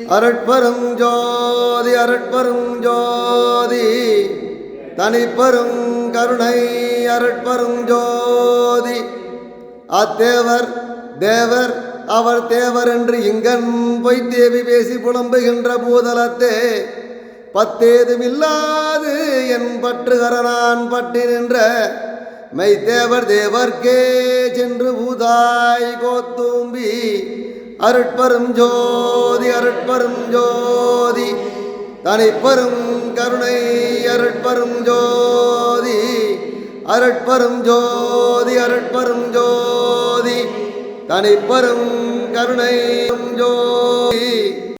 அருட்பெரும் ஜோதி அருட்பெரும் ஜோதி தனிப்பெரும் கருணை அருட்பெரும் ஜோதி. அத்தேவர் தேவர் அவர் தேவர் என்று இங்கன் பொய்த்தேவி பேசி புலம்புகின்ற பூதலத்தே பத்தேதுமில்லாது என் பற்றுகர நான் பட்டி நின்ற மெய்த்தேவர் தேவர்க்கே சென்று பூதாய் கோத்தூம்பி அருட்பெரும் ஜோதி அருட்பெரும் ஜோதி தனிப்பெரும் கருணை அருட்பெரும் ஜோதி அருட்பெரும் ஜோதி அருட்பெரும் ஜோதி தனிப்பெரும் கருணை ஜோதி.